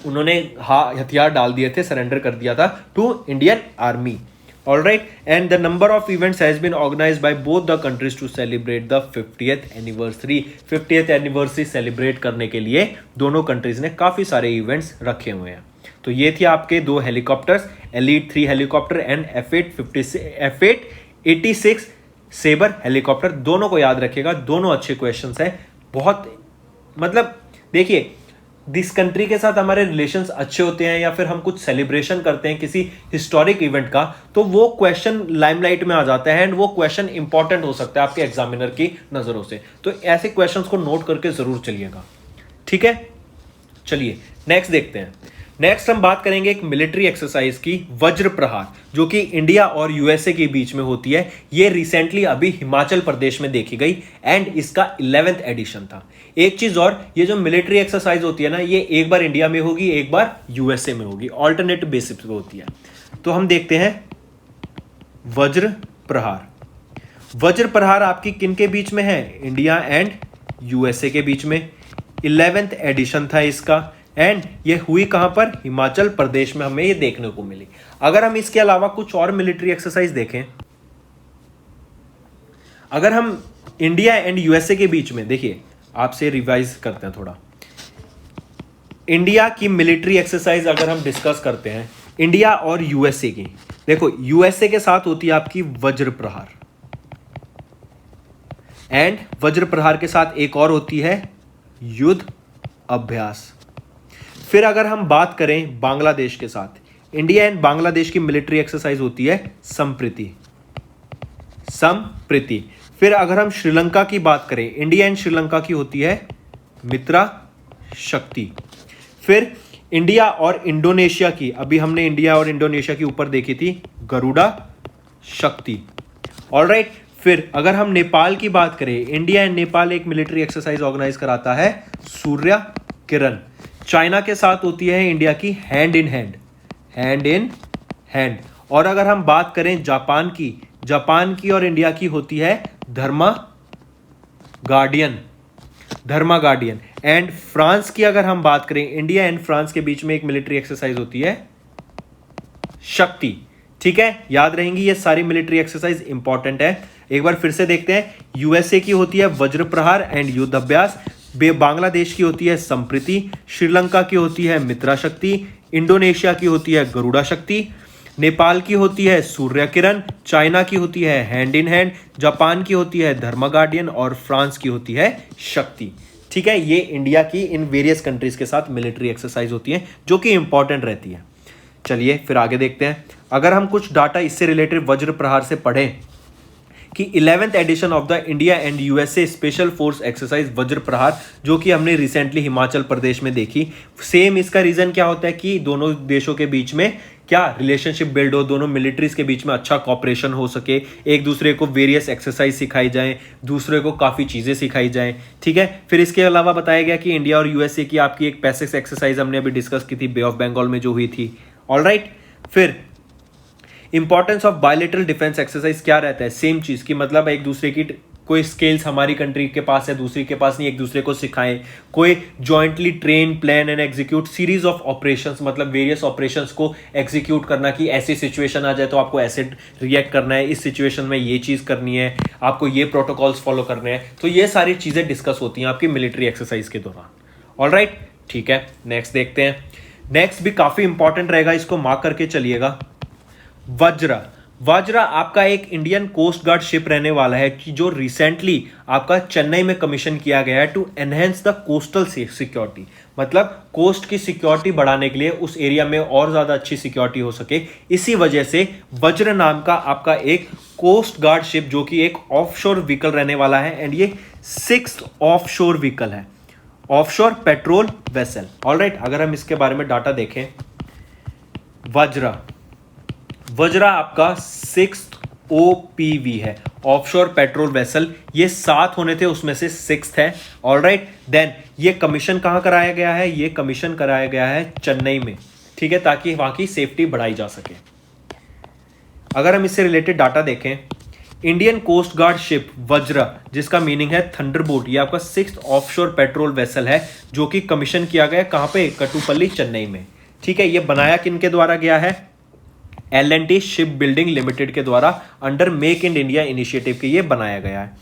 उन्होंने हथियार डाल दिए थे, सरेंडर कर दिया था to Indian army. Alright, and the number of events has been organised by both the countries to celebrate the 50th anniversary. 50th anniversary celebrate करने के लिए दोनों कंट्रीज ने काफी सारे इवेंट्स रखे हुए हैं। तो ये थी आपके 2 helicopters, Alouette 3 helicopter and F-86 sabre helicopter. दोनों को याद रखिएगा, दोनों अच्छे क्वेश्चंस हैं। बहुत मतलब देखिए, जिस कंट्री के साथ हमारे रिलेशंस अच्छे होते हैं या फिर हम कुछ सेलिब्रेशन करते हैं किसी हिस्टोरिक इवेंट का, तो वो क्वेश्चन लाइमलाइट में आ जाता है एंड वो क्वेश्चन इंपॉर्टेंट हो सकता है आपके एग्जामिनर की नजरों से। तो ऐसे क्वेश्चंस को नोट करके जरूर चलिएगा। ठीक है, चलिए नेक्स्ट देखते हैं। नेक्स्ट हम बात करेंगे एक मिलिट्री एक्सरसाइज की, वज्र प्रहार, जो कि इंडिया और यूएसए के बीच में होती है। ये रिसेंटली अभी हिमाचल प्रदेश में देखी गई एंड इसका 11th एडिशन था। एक चीज और, ये जो मिलिट्री एक्सरसाइज होती है ना, ये एक बार इंडिया में होगी, एक बार यूएसए में होगी, ऑल्टरनेट बेसिस पे होती है। तो हम देखते हैं वज्र प्रहार। वज्र प्रहार आपकी किन के बीच में है? इंडिया एंड यूएसए के बीच में। 11th एडिशन था इसका एंड ये हुई कहां पर? हिमाचल प्रदेश में हमें ये देखने को मिली। अगर हम इसके अलावा कुछ और मिलिट्री एक्सरसाइज देखें, अगर हम इंडिया एंड यूएसए के बीच में, देखिए आपसे रिवाइज करते हैं थोड़ा। इंडिया की मिलिट्री एक्सरसाइज अगर हम डिस्कस करते हैं इंडिया और यूएसए की, देखो यूएसए के साथ होती है आपकी वज्र प्रहार एंड वज्र प्रहार के साथ एक और होती है युद्ध अभ्यास। फिर अगर हम बात करें बांग्लादेश के साथ, इंडिया एंड बांग्लादेश की मिलिट्री एक्सरसाइज होती है संप्रीति। फिर अगर हम श्रीलंका की बात करें, इंडिया एंड श्रीलंका की होती है मित्रा शक्ति। फिर इंडिया और इंडोनेशिया की, अभी हमने इंडिया और इंडोनेशिया की ऊपर देखी थी, गरुड़ा शक्ति। ऑलराइट, फिर अगर हम नेपाल की बात करें, इंडिया एंड नेपाल एक मिलिट्री एक्सरसाइज ऑर्गेनाइज कराता है सूर्य किरण। चाइना के साथ होती है इंडिया की हैंड इन हैंड। और अगर हम बात करें जापान की और इंडिया की होती है धर्मा गार्डियन। एंड फ्रांस की अगर हम बात करें, इंडिया एंड फ्रांस के बीच में एक मिलिट्री एक्सरसाइज होती है शक्ति। ठीक है, याद रहेंगी ये सारी मिलिट्री एक्सरसाइज इंपॉर्टेंट है। एक बार फिर से देखते हैं, यूएसए की होती है वज्र प्रहार एंड युद्ध अभ्यास, बांग्लादेश की होती है संप्रीति, श्रीलंका की होती है मित्रा शक्ति, इंडोनेशिया की होती है गरुड़ा शक्ति, नेपाल की होती है सूर्य किरण, चाइना की होती है हैंड इन हैंड, जापान की होती है धर्मा गार्डियन और फ्रांस की होती है शक्ति। ठीक है, ये इंडिया की इन वेरियस कंट्रीज के साथ मिलिट्री एक्सरसाइज होती है जो कि इंपॉर्टेंट रहती है। चलिए फिर आगे देखते हैं। अगर हम कुछ डाटा इससे रिलेटेड वज्र प्रहार से पढ़ें कि 11th edition of the India and USA special force exercise Vajra Prahar, जो कि हमने रिसेंटली हिमाचल प्रदेश में देखी, सेम इसका रीजन क्या होता है कि दोनों देशों के बीच में क्या रिलेशनशिप बिल्ड हो, दोनों मिलिट्रीज के बीच में अच्छा कॉपरेशन हो सके, एक दूसरे को वेरियस एक्सरसाइज सिखाई जाए, दूसरे को काफ़ी चीज़ें सिखाई जाएं, ठीक है। फिर इसके अलावा बताया गया कि इंडिया और यूएसए की आपकी एक पैसिक्स एक्सरसाइज हमने अभी डिस्कस की थी बे ऑफ बंगाल में जो हुई थी। ऑलराइट, फिर importance of bilateral defence exercise क्या रहता है, सेम चीज़ की मतलब एक दूसरे की कोई स्किल्स हमारी कंट्री के पास है दूसरी के पास नहीं, एक दूसरे को सिखाएं, कोई jointly train plan and execute series of operations, मतलब वेरियस ऑपरेशंस को एग्जीक्यूट करना कि ऐसी सिचुएशन आ जाए तो आपको ऐसे रिएक्ट करना है, इस सिचुएशन में ये चीज़ करनी है, आपको ये प्रोटोकॉल्स फॉलो करने हैं। तो ये सारी चीज़ें डिस्कस होती हैं आपकी मिलिट्री एक्सरसाइज के दौरान। ऑलराइट, ठीक है, नेक्स्ट देखते हैं। नेक्स्ट भी काफ़ी इंपॉर्टेंट रहेगा, इसको मार्क करके चलिएगा। वज्रा आपका एक इंडियन कोस्ट गार्ड शिप रहने वाला है कि जो रिसेंटली आपका चेन्नई में कमीशन किया गया है to enhance the coastal security, मतलब कोस्ट की सिक्योरिटी बढ़ाने के लिए उस एरिया में और ज्यादा अच्छी सिक्योरिटी हो सके। इसी वजह से वज्र नाम का आपका एक कोस्ट गार्ड शिप जो कि एक ऑफशोर व्हीकल रहने वाला है, एंड ये 6th ऑफशोर व्हीकल है, ऑफशोर पेट्रोल वेसल। ऑलराइट, अगर हम इसके बारे में डाटा देखें, वज्रा आपका 6th OPV है, ऑफशोर पेट्रोल वेसल। ये 7 होने थे, उसमें से 6th है। ऑलराइट, देन ये कमीशन कहां कराया गया है, ये कमीशन कराया गया है चेन्नई में, ठीक है, ताकि वहां की सेफ्टी बढ़ाई जा सके। अगर हम इससे रिलेटेड डाटा देखें, Indian coast guard ship Vajra, जिसका मीनिंग है थंडरबोल्ट, ये आपका 6th ऑफशोर पेट्रोल वेसल है जो कि कमीशन किया गया कहां पे, कटुपल्ली चेन्नई में, ठीक है। ये बनाया किनके द्वारा गया है, L&T शिप बिल्डिंग लिमिटेड के द्वारा under make in India initiative के ये बनाया गया है।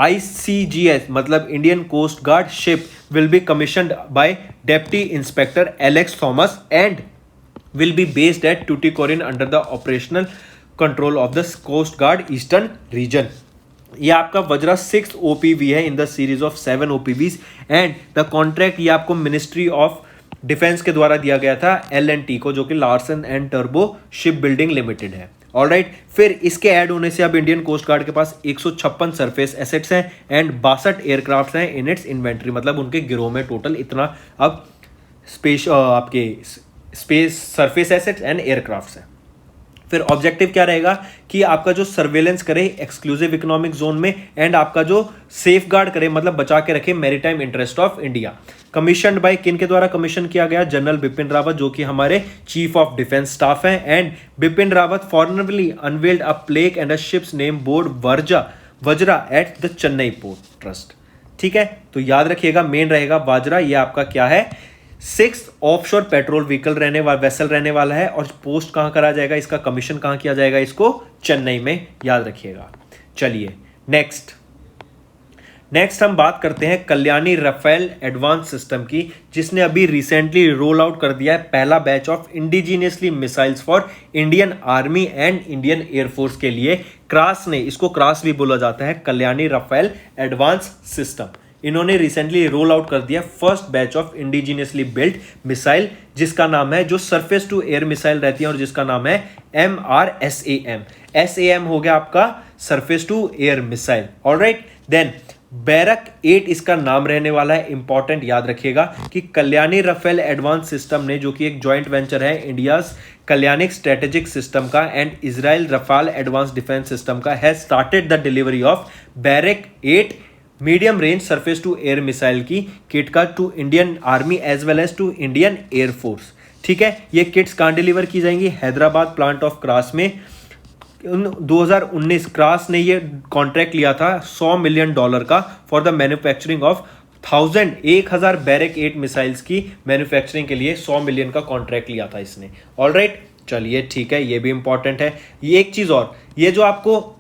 ICGS मतलब Indian coast guard ship will be commissioned by deputy inspector Alex Thomas and will be based at Tuticorin under the operational control of the coast guard eastern region. ये आपका Vajra 6th OPV है in the series of 7 OPVs and the contract ये आपको ministry of defence के द्वारा दिया गया था L&T को, जो कि Larsen and turbo ship building limited है। ऑलराइट, फिर इसके ऐड होने से अब इंडियन कोस्ट गार्ड के पास 156 सरफेस एसेट्स हैं एंड 62 एयरक्राफ्ट हैं इन इट्स इन्वेंट्री, मतलब उनके गिरोह में टोटल इतना अब आपके space surface assets and aircrafts हैं। फिर ऑब्जेक्टिव क्या रहेगा कि आपका जो सर्वेलेंस करे एक्सक्लूसिव इकोनॉमिक जोन में एंड आपका जो सेफ गार्ड करे, मतलब बचा के रखे maritime interest of India. Commissioned by किन के द्वारा कमीशन किया गया, जनरल बिपिन रावत जो कि हमारे चीफ ऑफ डिफेंस स्टाफ हैं, and Bipin Rawat formally unveiled a plaque and a ships name board Vajra at the Chennai port trust, ठीक है। तो याद रखिएगा, मेन रहेगा वज्रा, ये आपका क्या है, 6th offshore petrol vehicle vessel रहने वाला है, और पोस्ट कहां करा जाएगा, इसका कमीशन कहां किया जाएगा, इसको चेन्नई में, याद रखिएगा। चलिए नेक्स्ट हम बात करते हैं कल्याणी राफेल एडवांस सिस्टम की, जिसने अभी रिसेंटली रोल आउट कर दिया है पहला batch of indigenously missiles for Indian army and Indian air force के लिए। क्रास ने, इसको क्रास भी बोला जाता है, कल्याणी राफेल एडवांस सिस्टम। इन्होंने रिसेंटली रोल आउट कर दिया first batch of indigenously built missile, जिसका नाम है, जो सरफेस टू एयर मिसाइल रहती है, और जिसका नाम है MRSAM। SAM हो गया आपका surface to air missile. Alright, then barrack 8 इसका नाम रहने वाला है। इंपॉर्टेंट याद रखिएगा कि कल्याणी राफेल एडवांस सिस्टम ने, जो कि एक जॉइंट वेंचर है इंडिया कल्याणिक स्ट्रेटेजिक सिस्टम का and Israel Rafael advance defence system का, has started the delivery of Barak 8 medium range surface to air missile की किट का to Indian army as well as to Indian air force, ठीक है। ये kits कहाँ deliver की जाएंगी, हैदराबाद प्लांट ऑफ क्रास में। 2019 क्रास ने ये कॉन्ट्रैक्ट लिया था $100 मिलियन का for the manufacturing of 1000 barrack 8 missiles की मैन्युफैक्चरिंग के लिए 100 मिलियन का कॉन्ट्रैक्ट लिया था इसने। ऑलराइट, चलिए ठीक है, ये भी इंपॉर्टेंट है। ये एक चीज और, ये जो आपको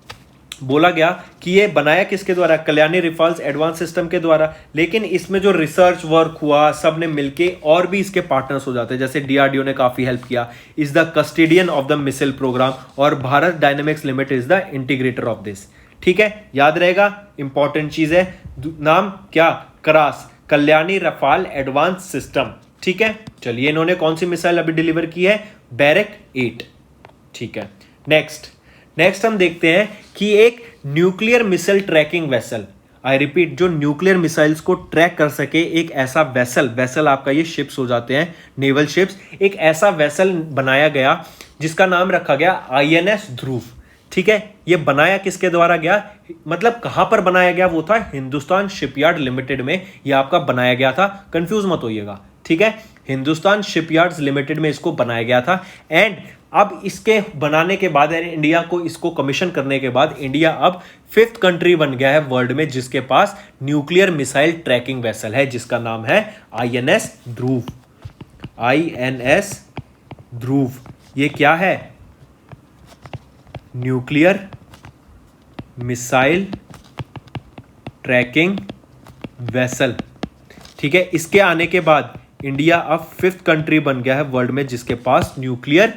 बोला गया कि ये बनाया किसके द्वारा, कल्याणी राफेल एडवांस सिस्टम के द्वारा, लेकिन इसमें जो रिसर्च वर्क हुआ सब ने मिलके और भी इसके पार्टनर्स हो जाते हैं, जैसे DRDO ने काफी हेल्प किया, is the custodian of the missile programme, और Bharat dynamics limited is the integrator of this, ठीक है, याद रहेगा, इंपॉर्टेंट चीज है। नाम क्या, क्रास, कल्याणी राफेल एडवांस सिस्टम, ठीक है। चलिए, इन्होंने कौन सी मिसाइल अभी डिलीवर की है, बैरक 8, ठीक है। नेक्स्ट हम देखते हैं कि एक nuclear missile tracking vessel, I repeat, जो न्यूक्लियर मिसाइल्स को ट्रैक कर सके एक ऐसा वेसल आपका ये शिप्स हो जाते हैं, नेवल शिप्स, एक ऐसा वेसल बनाया गया जिसका नाम रखा गया INS ध्रुव। ठीक है, ये बनाया किसके द्वारा गया, मतलब कहां पर बनाया गया, वो था हिंदुस्तान शिपयार्ड लिमिटेड में ये आपका बनाया गया था, कंफ्यूज मत होइएगा। ठीक है, हिंदुस्तान शिपयार्ड्स लिमिटेड में इसको बनाया गया था। एंड अब इसके बनाने के बाद, इंडिया को इसको कमीशन करने के बाद, इंडिया अब 5th कंट्री बन गया है वर्ल्ड में जिसके पास न्यूक्लियर मिसाइल ट्रैकिंग वेसल है, जिसका नाम है INS ध्रुव। INS ध्रुव ये क्या है, न्यूक्लियर मिसाइल ट्रैकिंग वेसल। ठीक है, इसके आने के बाद इंडिया अब 5th कंट्री बन गया है वर्ल्ड में जिसके पास न्यूक्लियर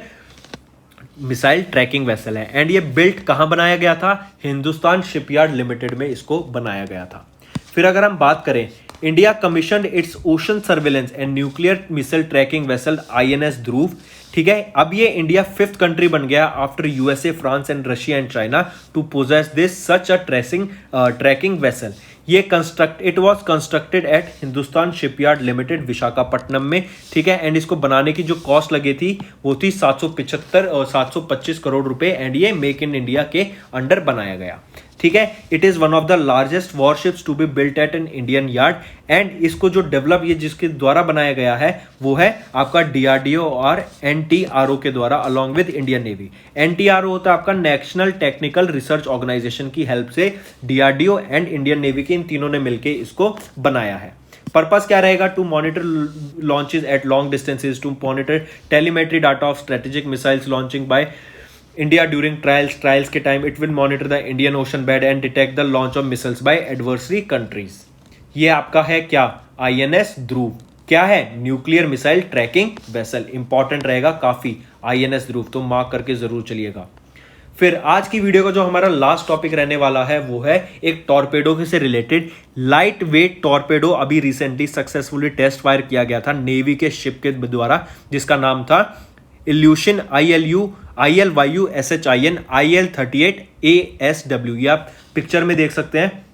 मिसाइल ट्रैकिंग वेसल है। एंड ये बिल्ट कहां बनाया गया था, हिंदुस्तान शिपयार्ड लिमिटेड में इसको बनाया गया था। फिर अगर हम बात करें, India commissioned its ocean surveillance and nuclear missile tracking vessel INS Dhruv. ठीक है, अब ये इंडिया 5th कंट्री बन गया after USA, France and Russia and China to possess this such a tracking vessel. ये it was constructed at Hindustan shipyard limited Visakhapatnam में। ठीक है, एंड इसको बनाने की जो कॉस्ट लगी थी वो थी 725 करोड़ रुपए। एंड ये मेक इन इंडिया के अंडर बनाया गया। ठीक है, it is one of the largest warships to be built at an Indian yard. And इसको जो डेवलप ये जिसके द्वारा बनाया गया है वो है आपका DRDO और NTRO के द्वारा along with Indian navy. NTRO होता है आपका नेशनल टेक्निकल रिसर्च ऑर्गेनाइजेशन की हेल्प से DRDO एंड इंडियन नेवी के इन तीनों ने मिलकर इसको बनाया है। पर्पस क्या रहेगा, to monitor launches at long distances, to monitor telemetry data of strategic missiles launching by India during trials के time. It will monitor the Indian ocean bed and detect the launch of missiles by adversary countries. ये आपका है क्या, INS Dhruv. क्या है, nuclear missile tracking vessel. Important रहेगा काफी INS ध्रुव, तो मार्क करके जरूर चलिएगा। फिर आज की वीडियो का जो हमारा लास्ट टॉपिक रहने वाला है वो है एक टॉर्पेडो से रिलेटेड। लाइट वेट टॉर्पेडो अभी रिसेंटली सक्सेसफुली टेस्ट फायर किया गया था नेवी के शिप के द्वारा, जिसका नाम था इल्यूशन ILYUSHIN IL-38 ASW। ये आप पिक्चर में देख सकते हैं,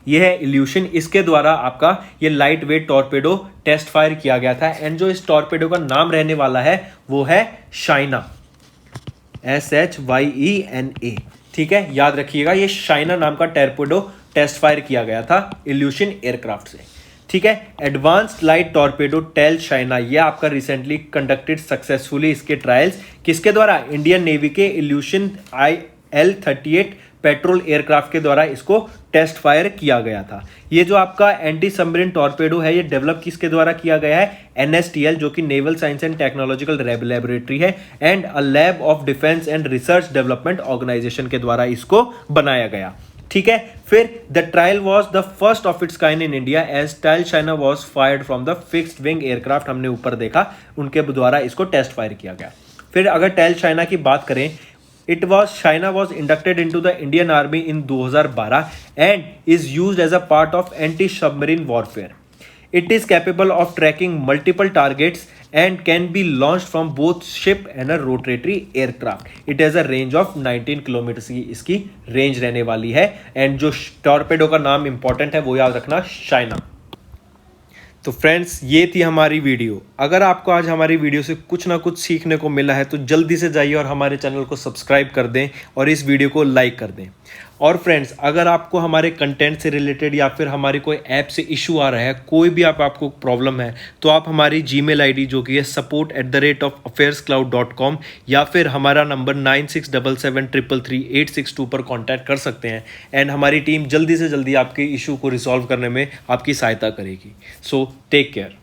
ये है इल्यूशन। इसके द्वारा आपका ये light weight torpedo test fire किया गया था। एंड जो इस टॉर्पेडो का नाम रहने वाला है वो है शाइना, SHYENA। ठीक है, याद रखिएगा, ये शाइना नाम का टॉर्पेडो टेस्ट फायर किया गया था इल्यूशन एयरक्राफ्ट से। ठीक है, advanced light torpedo TAL Shyena, ये आपका रिसेंटली कंडक्टेड सक्सेसफुली इसके ट्रायल्स किसके द्वारा, इंडियन नेवी के इल्यूशन IL-38 पेट्रोल एयरक्राफ्ट के द्वारा इसको टेस्ट फायर किया गया था। ये जो आपका एंटी सबमरीन टॉर्पेडो है ये डेवलप किसके द्वारा किया गया है, NSTL जो कि naval science and technological laboratory है and a lab of defence and research development organisation के द्वारा इसको बनाया गया। ठीक है, फिर the trial was the first of its kind in India as tell China was fired from the fixed wing aircraft. हमने ऊपर देखा उनके द्वारा इसको टेस्ट फायर किया गया। फिर अगर टेल शाइना की बात करें, China was inducted into the Indian Army in 2012 and is used as a part of anti-submarine warfare. It is capable of tracking multiple targets and can be launched from both ship and a rotatory aircraft. It has a range of 19 kilometers की इसकी range रहने वाली है। And जो torpedo का नाम important है वो याद रखना, शाइना। तो फ्रेंड्स, ये थी हमारी वीडियो। अगर आपको आज हमारी वीडियो से कुछ ना कुछ सीखने को मिला है तो जल्दी से जाइए और हमारे चैनल को सब्सक्राइब कर दें और इस वीडियो को लाइक कर दें। और फ्रेंड्स, अगर आपको हमारे कंटेंट से रिलेटेड या फिर हमारी कोई ऐप से इशू आ रहा है, कोई भी आपको प्रॉब्लम है, तो आप हमारी जीमेल आईडी जो कि है support@affairscloud.com या फिर हमारा नंबर 9677333862 पर कांटेक्ट कर सकते हैं। एंड हमारी टीम जल्दी से जल्दी आपके इशू को रिजॉल्व करने में आपकी सहायता करेगी। So take care.